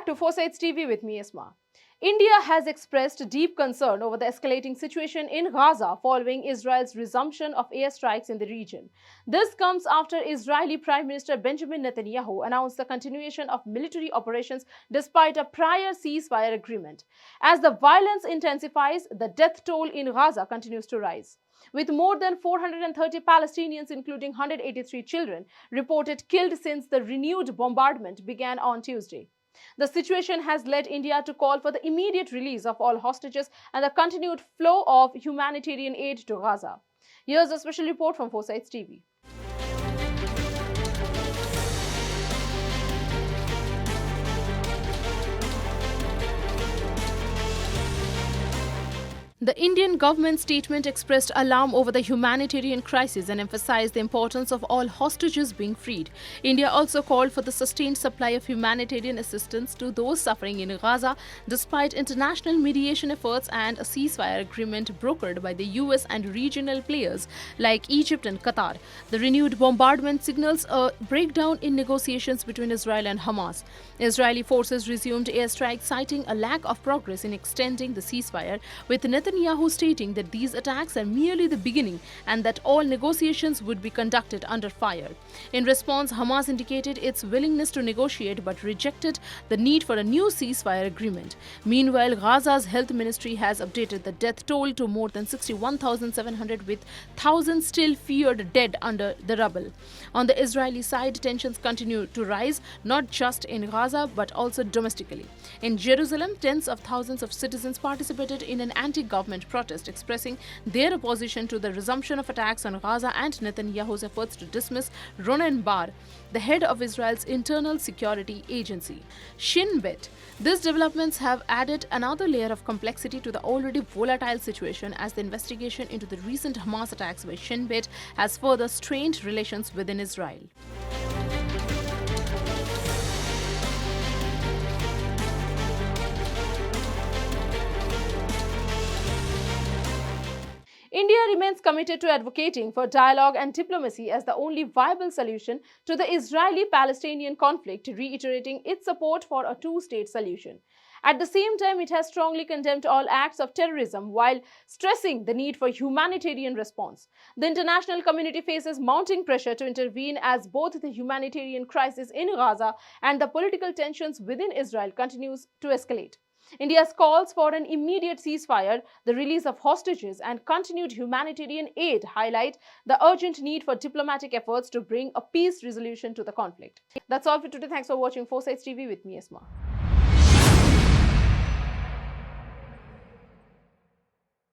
back to 4Sides TV with me, Isma. India has expressed deep concern over the escalating situation in Gaza following Israel's resumption of airstrikes in the region. This comes after Israeli Prime Minister Benjamin Netanyahu announced the continuation of military operations despite a prior ceasefire agreement. As the violence intensifies, the death toll in Gaza continues to rise, with more than 430 Palestinians, including 183 children, reported killed since the renewed bombardment began on Tuesday. The situation has led India to call for the immediate release of all hostages and the continued flow of humanitarian aid to Gaza. Here's a special report from 4Sides TV. The Indian government statement expressed alarm over the humanitarian crisis and emphasized the importance of all hostages being freed. India also called for the sustained supply of humanitarian assistance to those suffering in Gaza, despite international mediation efforts and a ceasefire agreement brokered by the US and regional players like Egypt and Qatar. The renewed bombardment signals a breakdown in negotiations between Israel and Hamas. Israeli forces resumed airstrikes, citing a lack of progress in extending the ceasefire, with Netanyahu stating that these attacks are merely the beginning and that all negotiations would be conducted under fire. In response, Hamas indicated its willingness to negotiate but rejected the need for a new ceasefire agreement. Meanwhile, Gaza's health ministry has updated the death toll to more than 61,700, with thousands still feared dead under the rubble. On the Israeli side, tensions continue to rise, not just in Gaza but also domestically. In Jerusalem, tens of thousands of citizens participated in an anti-government protest, expressing their opposition to the resumption of attacks on Gaza and Netanyahu's efforts to dismiss Ronen Bar, the head of Israel's internal security agency. Shin Bet. These developments have added another layer of complexity to the already volatile situation, as the investigation into the recent Hamas attacks by Shin Bet has further strained relations within Israel. India remains committed to advocating for dialogue and diplomacy as the only viable solution to the Israeli-Palestinian conflict, reiterating its support for a two-state solution. At the same time, it has strongly condemned all acts of terrorism while stressing the need for humanitarian response. The international community faces mounting pressure to intervene as both the humanitarian crisis in Gaza and the political tensions within Israel continues to escalate. India's calls for an immediate ceasefire, the release of hostages, and continued humanitarian aid highlight the urgent need for diplomatic efforts to bring a peace resolution to the conflict. That's all for today. Thanks for watching 4Sides TV with me, Isma.